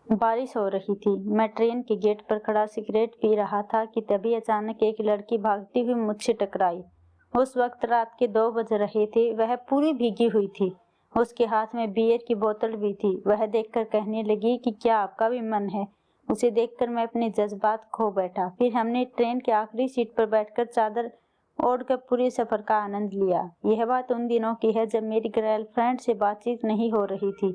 बारिश हो रही थी। मैं ट्रेन के गेट पर खड़ा सिगरेट पी रहा था कि तभी अचानक एक लड़की भागती हुई मुझसे टकराई। उस वक्त रात के 2 बज रहे थे। वह पूरी भीगी हुई थी। उसके हाथ में बियर की बोतल भी थी। वह देखकर कहने लगी कि क्या आपका भी मन है। उसे देखकर मैं अपने जज्बात खो बैठा। फिर हमने ट्रेन के आखिरी सीट पर बैठकर चादर ओढ़कर पूरे सफर का आनंद लिया। यह बात उन दिनों की है जब मेरी गर्लफ्रेंड से बातचीत नहीं हो रही थी,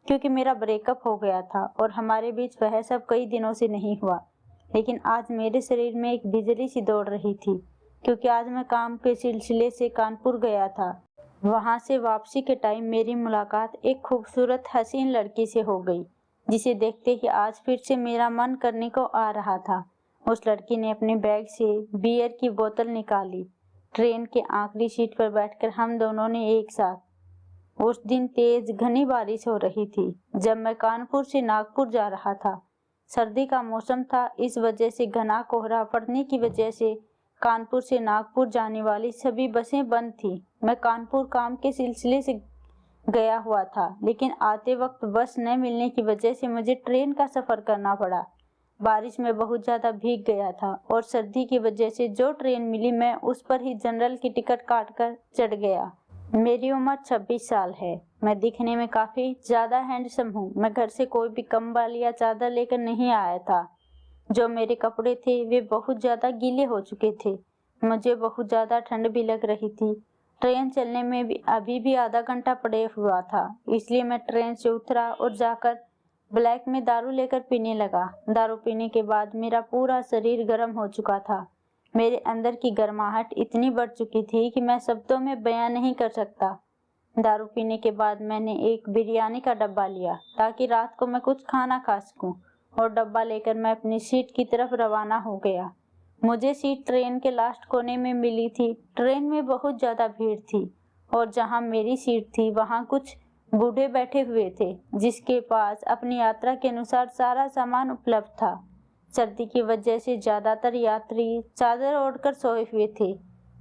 क्योंकि मेरा ब्रेकअप हो गया था और हमारे बीच वह सब कई दिनों से नहीं हुआ। लेकिन आज मेरे शरीर में एक बिजली सी दौड़ रही थी, क्योंकि आज मैं काम के सिलसिले से कानपुर गया था। वहां से वापसी के टाइम मेरी मुलाकात एक खूबसूरत हसीन लड़की से हो गई, जिसे देखते ही आज फिर से मेरा मन करने को आ रहा था। उस लड़की ने अपने बैग से बियर की बोतल निकाली। ट्रेन के आखिरी सीट पर बैठकर हम दोनों ने एक साथ। उस दिन तेज घनी बारिश हो रही थी जब मैं कानपुर से नागपुर जा रहा था। सर्दी का मौसम था, इस वजह से घना कोहरा पड़ने की वजह से कानपुर से नागपुर जाने वाली सभी बसें बंद थी। मैं कानपुर काम के सिलसिले से गया हुआ था, लेकिन आते वक्त बस न मिलने की वजह से मुझे ट्रेन का सफर करना पड़ा। बारिश में बहुत ज्यादा भीग गया था और सर्दी की वजह से जो ट्रेन मिली मैं उस पर ही जनरल की टिकट काटकर चढ़ गया। मेरी उम्र 26 साल है। मैं दिखने में काफी ज्यादा हैंडसम हूँ। मैं घर से कोई भी कंबल या चादर लेकर नहीं आया था। जो मेरे कपड़े थे वे बहुत ज्यादा गीले हो चुके थे। मुझे बहुत ज्यादा ठंड भी लग रही थी। ट्रेन चलने में भी अभी भी आधा घंटा पड़े हुआ था, इसलिए मैं ट्रेन से उतरा और जाकर ब्लैक में दारू लेकर पीने लगा। दारू पीने के बाद मेरा पूरा शरीर गर्म हो चुका था। मेरे अंदर की गर्माहट इतनी बढ़ चुकी थी कि मैं शब्दों में बयां नहीं कर सकता। दारू पीने के बाद मैंने एक बिरयानी का डब्बा लिया ताकि रात को मैं कुछ खाना खा सकूं, और डब्बा लेकर मैं अपनी सीट की तरफ रवाना हो गया। मुझे सीट ट्रेन के लास्ट कोने में मिली थी। ट्रेन में बहुत ज्यादा भीड़ थी और जहां मेरी सीट थी वहां कुछ बूढ़े बैठे हुए थे, जिसके पास अपनी यात्रा के अनुसार सारा सामान उपलब्ध था। सर्दी की वजह से ज्यादातर यात्री चादर ओढ़कर सोए हुए थे।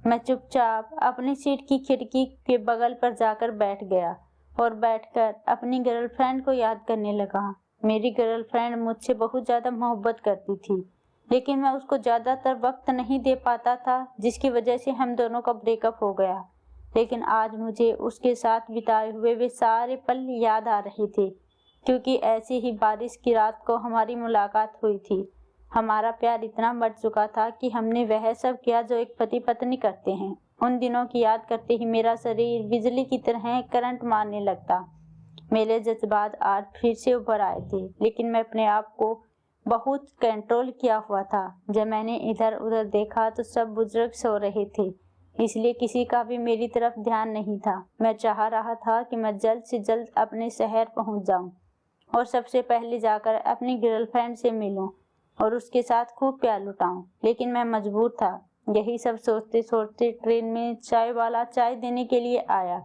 मैं चुपचाप अपनी सीट की खिड़की के बगल पर जाकर बैठ गया और बैठकर अपनी गर्लफ्रेंड को याद करने लगा। मेरी गर्लफ्रेंड मुझसे बहुत ज्यादा मोहब्बत करती थी, लेकिन मैं उसको ज्यादातर वक्त नहीं दे पाता था, जिसकी वजह से हम दोनों का ब्रेकअप हो गया। लेकिन आज मुझे उसके साथ बिताए हुए वे सारे पल याद आ रहे थे, क्योंकि ऐसी ही बारिश की रात को हमारी मुलाकात हुई थी। हमारा प्यार इतना बढ़ चुका था कि हमने वह सब किया जो एक पति पत्नी करते हैं। उन दिनों की याद करते ही मेरा शरीर बिजली की तरह करंट मारने लगता। मेरे जज्बात आज फिर से उभर आए थे, लेकिन मैं अपने आप को बहुत कंट्रोल किया हुआ था। जब मैंने इधर उधर देखा तो सब बुजुर्ग सो रहे थे, इसलिए किसी का भी मेरी तरफ ध्यान नहीं था। मैं चाह रहा था कि मैं जल्द से जल्द अपने शहर पहुंच जाऊं और सबसे पहले जाकर अपनी गर्लफ्रेंड से मिलूं और उसके साथ खूब प्यार लुटाऊं, लेकिन मैं मजबूर था। यही सब सोचते सोचते ट्रेन में चाय वाला चाय देने के लिए आया,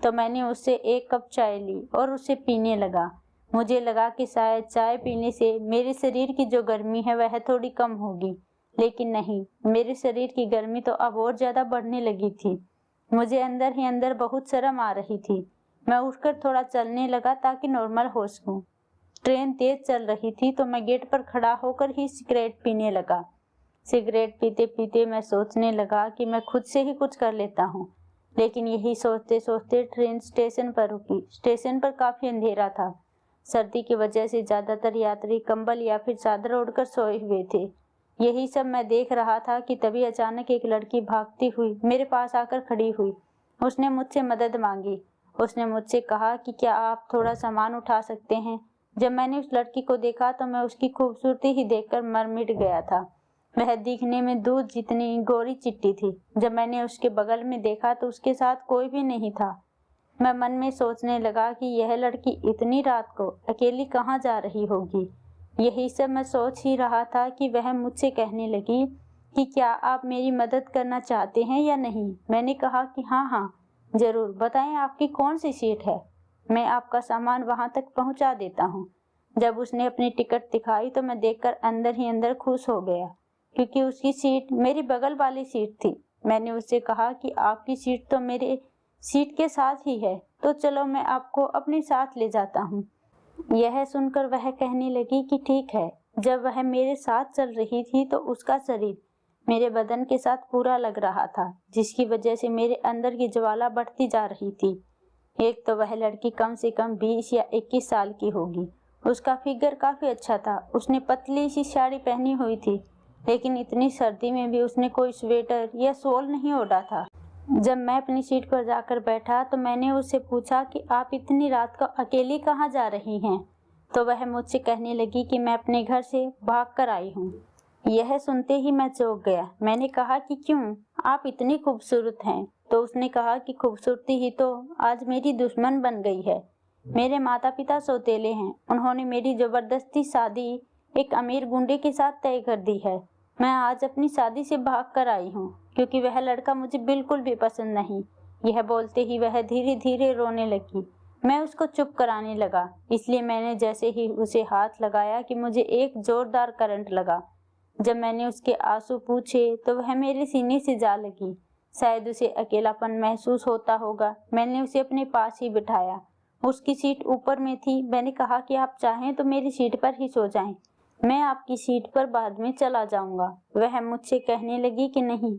तो मैंने उससे 1 कप चाय ली और उसे पीने लगा। मुझे लगा कि शायद चाय पीने से मेरे शरीर की जो गर्मी है वह थोड़ी कम होगी, लेकिन नहीं, मेरे शरीर की गर्मी तो अब और ज्यादा बढ़ने लगी थी। मुझे अंदर ही अंदर बहुत शर्म आ रही थी। मैं उठकर थोड़ा चलने लगा ताकि नॉर्मल हो सकूं। ट्रेन तेज चल रही थी तो मैं गेट पर खड़ा होकर ही सिगरेट पीने लगा। सिगरेट पीते पीते मैं सोचने लगा कि मैं खुद से ही कुछ कर लेता हूँ, लेकिन यही सोचते सोचते ट्रेन स्टेशन पर रुकी। स्टेशन पर काफी अंधेरा था। सर्दी की वजह से ज्यादातर यात्री कंबल या फिर चादर ओढ़कर सोए हुए थे। यही सब मैं देख रहा था कि तभी अचानक एक लड़की भागती हुई मेरे पास आकर खड़ी हुई। उसने मुझसे मदद मांगी। उसने मुझसे कहा कि क्या आप थोड़ा सामान उठा सकते हैं। जब मैंने उस लड़की को देखा तो मैं उसकी खूबसूरती ही देखकर मर मिट गया था। वह दिखने में दूध जितनी गोरी चिट्टी थी। जब मैंने उसके बगल में देखा तो उसके साथ कोई भी नहीं था। मैं मन में सोचने लगा कि यह लड़की इतनी रात को अकेली कहाँ जा रही होगी। यही सब मैं सोच ही रहा था कि वह मुझसे कहने लगी कि क्या आप मेरी मदद करना चाहते हैं या नहीं। मैंने कहा कि हाँ, जरूर, बताएं आपकी कौन सी सीट है, मैं आपका सामान वहां तक पहुंचा देता हूँ। जब उसने अपनी टिकट दिखाई तो मैं देखकर अंदर ही अंदर खुश हो गया, क्योंकि उसकी सीट मेरी बगल वाली सीट थी। मैंने उससे कहा कि आपकी सीट तो मेरे सीट के साथ ही है, तो चलो मैं आपको अपने साथ ले जाता हूँ। यह सुनकर वह कहने लगी कि ठीक है। जब वह मेरे साथ चल रही थी तो उसका शरीर मेरे बदन के साथ पूरा लग रहा था, जिसकी वजह से मेरे अंदर की ज्वाला बढ़ती जा रही थी। एक तो वह लड़की कम से कम 20 या 21 साल की होगी। उसका फिगर काफी अच्छा था। उसने पतली सी साड़ी पहनी हुई थी, लेकिन इतनी सर्दी में भी उसने कोई स्वेटर या शॉल नहीं ओढ़ा था। जब मैं अपनी सीट पर जाकर बैठा तो मैंने उससे पूछा कि आप इतनी रात को अकेली कहाँ जा रही हैं? तो वह मुझसे कहने लगी कि मैं अपने घर से भाग कर आई हूँ। यह सुनते ही मैं चौंक गया। मैंने कहा कि क्यों, आप इतनी खूबसूरत हैं। तो उसने कहा कि खूबसूरती ही तो आज मेरी दुश्मन बन गई है। मेरे माता पिता सौतेले हैं। उन्होंने मेरी जबरदस्ती शादी एक अमीर गुंडे के साथ तय कर दी है। मैं आज अपनी शादी से भाग कर आई हूँ, क्योंकि वह लड़का मुझे बिल्कुल भी पसंद नहीं। यह बोलते ही वह धीरे धीरे रोने लगी। मैं उसको चुप कराने लगा, इसलिए मैंने जैसे ही उसे हाथ लगाया कि मुझे एक जोरदार करंट लगा। जब मैंने उसके आंसू पूछे तो वह मेरे सीने से जा लगी। शायद उसे अकेलापन महसूस होता होगा। मैंने उसे अपने पास ही बिठाया। उसकी सीट ऊपर में थी। मैंने कहा कि आप चाहें तो मेरी सीट पर ही सो जाएं। मैं आपकी सीट पर बाद में चला जाऊंगा। वह मुझसे कहने लगी कि नहीं,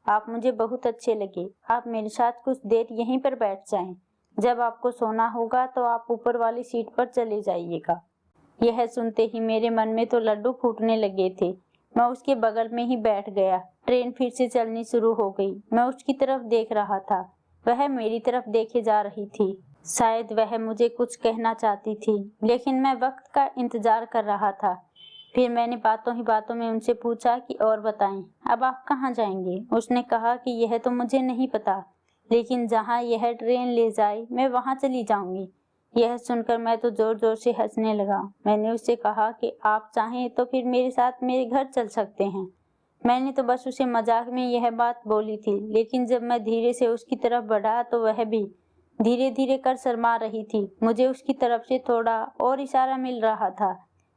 आप मुझे बहुत अच्छे लगे। आप मेरे साथ कुछ देर यहीं पर बैठ जाएं। जब आपको सोना होगा तो आप ऊपर वाली सीट पर चले जाइएगा। यह सुनते ही मेरे मन में तो लड्डू फूटने लगे थे। मैं उसके बगल में ही बैठ गया। ट्रेन फिर से चलनी शुरू हो गई। मैं उसकी तरफ देख रहा था, वह मेरी तरफ देखे जा रही थी। शायद वह मुझे कुछ कहना चाहती थी, लेकिन मैं वक्त का इंतजार कर रहा था। फिर मैंने बातों ही बातों में उनसे पूछा कि और बताएं, अब आप कहाँ जाएंगे? उसने कहा कि यह तो मुझे नहीं पता, लेकिन जहाँ यह ट्रेन ले जाए मैं वहाँ चली जाऊंगी। यह सुनकर मैं तो जोर जोर से हंसने लगा। मैंने उससे कहा कि आप चाहें तो फिर मेरे साथ मेरे घर चल सकते हैं। मैंने तो बस उसे मजाक में यह बात बोली थी, लेकिन जब मैं धीरे से उसकी तरफ बढ़ा तो वह भी धीरे धीरे कर शर्मा रही थी। मुझे उसकी तरफ से थोड़ा और इशारा मिल रहा था,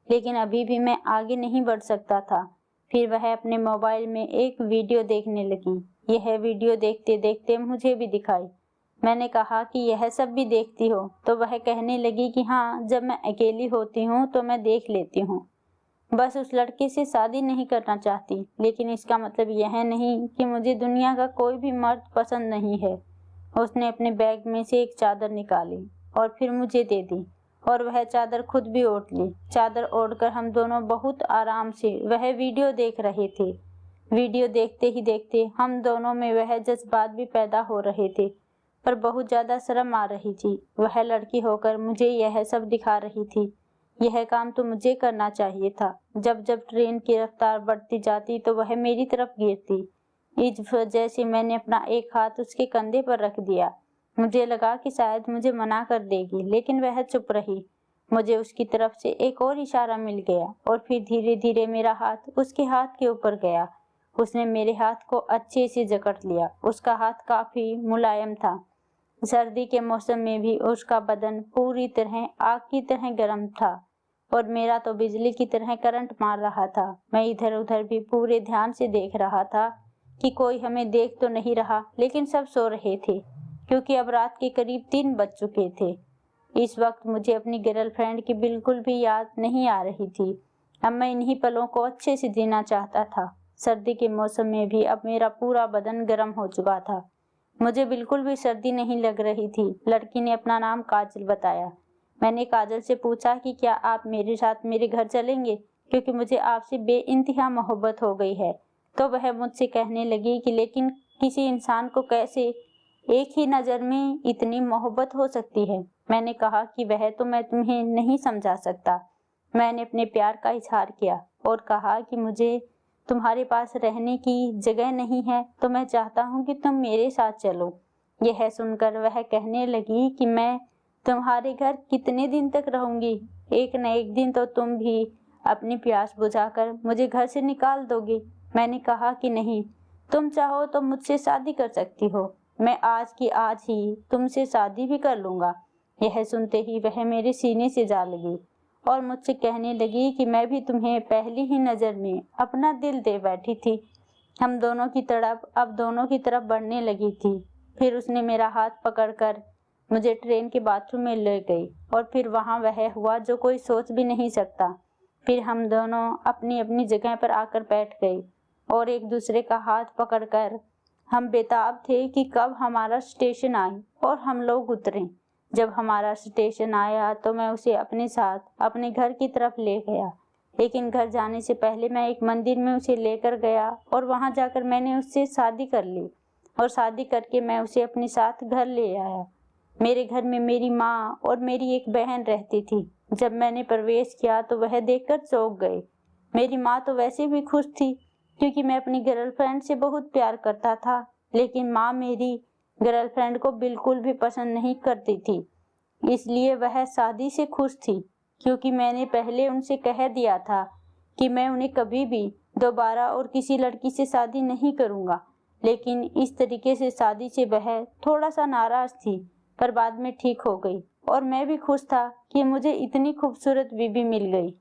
लेकिन अभी भी मैं आगे नहीं बढ़ सकता था। फिर वह अपने मोबाइल में एक वीडियो देखने लगी। यह वीडियो देखते देखते मुझे भी दिखाई। मैंने कहा कि यह सब भी देखती हो? तो वह कहने लगी कि हाँ, जब मैं अकेली होती हूँ तो मैं देख लेती हूँ। बस उस लड़के से शादी नहीं करना चाहती, लेकिन इसका मतलब यह नहीं कि मुझे दुनिया का कोई भी मर्द पसंद नहीं है। उसने अपने बैग में से एक चादर निकाली और फिर मुझे दे दी, और वह चादर खुद भी ओढ़ ली। चादर ओढ़कर हम दोनों बहुत आराम से वह वीडियो देख रहे थे। वीडियो देखते ही देखते हम दोनों में वह जज्बात भी पैदा हो रहे थे, पर बहुत ज्यादा शर्म आ रही थी। वह लड़की होकर मुझे यह सब दिखा रही थी। यह काम तो मुझे करना चाहिए था। जब जब ट्रेन की रफ्तार बढ़ती जाती तो वह मेरी तरफ गिरती। इस वजह से मैंने अपना एक हाथ उसके कंधे पर रख दिया। मुझे लगा कि शायद मुझे मना कर देगी, लेकिन वह चुप रही। मुझे उसकी तरफ से एक और इशारा मिल गया और फिर धीरे धीरे मेरा हाथ उसके हाथ के ऊपर गया। उसने मेरे हाथ को अच्छे से जकड़ लिया। उसका हाथ काफी मुलायम था। सर्दी के मौसम में भी उसका बदन पूरी तरह आग की तरह गर्म था, और मेरा तो बिजली की तरह करंट मार रहा था। मैं इधर उधर भी पूरे ध्यान से देख रहा था कि कोई हमें देख तो नहीं रहा, लेकिन सब सो रहे थे, क्योंकि अब रात के करीब 3 बज चुके थे। इस वक्त मुझे अपनी गर्लफ्रेंड की बिल्कुल भी याद नहीं आ रही थी। अब मैं इन्हीं पलों को अच्छे से जीना चाहता था। सर्दी के मौसम में भी अब मेरा पूरा बदन गर्म हो चुका था। मुझे बिल्कुल भी सर्दी नहीं लग रही थी। लड़की ने अपना नाम काजल बताया। मैंने काजल से पूछा कि क्या आप मेरे साथ मेरे घर चलेंगे, क्योंकि मुझे आपसे बेइंतहा मोहब्बत हो गई है। तो वह मुझसे कहने लगी कि लेकिन किसी इंसान को कैसे एक ही नज़र में इतनी मोहब्बत हो सकती है। मैंने कहा कि वह तो मैं तुम्हें नहीं समझा सकता। मैंने अपने प्यार का इजहार किया और कहा कि मुझे तुम्हारे पास रहने की जगह नहीं है, तो मैं चाहता हूँ कि तुम मेरे साथ चलो। यह सुनकर वह कहने लगी कि मैं तुम्हारे घर कितने दिन तक रहूंगी? एक न एक दिन तो तुम भी अपनी प्यास बुझाकर मुझे घर से निकाल दोगे। मैंने कहा कि नहीं, तुम चाहो तो मुझसे शादी कर सकती हो। मैं आज की आज ही तुमसे शादी भी कर लूंगा। यह सुनते ही वह मेरे सीने से जा लगी और मुझसे कहने लगी कि मैं भी तुम्हें पहली ही नजर में अपना दिल दे बैठी थी। हम दोनों की तड़प अब दोनों की तरफ बढ़ने लगी थी। फिर उसने मेरा हाथ पकड़कर मुझे ट्रेन के बाथरूम में ले गई और फिर वहाँ वह हुआ जो कोई सोच भी नहीं सकता। फिर हम दोनों अपनी अपनी जगह पर आकर बैठ गए और एक दूसरे का हाथ पकड़कर हम बेताब थे कि कब हमारा स्टेशन आए और हम लोग उतरें। जब हमारा स्टेशन आया तो मैं उसे अपने साथ अपने घर की तरफ ले गया, लेकिन घर जाने से पहले मैं एक मंदिर में उसे लेकर गया और वहाँ जाकर मैंने उससे शादी कर ली और शादी करके मैं उसे अपने साथ घर ले आया। मेरे घर में मेरी माँ और मेरी एक बहन रहती थी। जब मैंने प्रवेश किया तो वह देखकर चौंक गए। मेरी माँ तो वैसे भी खुश थी क्योंकि मैं अपनी गर्लफ्रेंड से बहुत प्यार करता था, लेकिन माँ मेरी गर्लफ्रेंड को बिल्कुल भी पसंद नहीं करती थी। इसलिए वह शादी से खुश थी क्योंकि मैंने पहले उनसे कह दिया था कि मैं उन्हें कभी भी दोबारा और किसी लड़की से शादी नहीं करूँगा। लेकिन इस तरीके से शादी से वह थोड़ा सा नाराज थी, पर बाद में ठीक हो गई और मैं भी खुश था कि मुझे इतनी खूबसूरत बीवी मिल गई।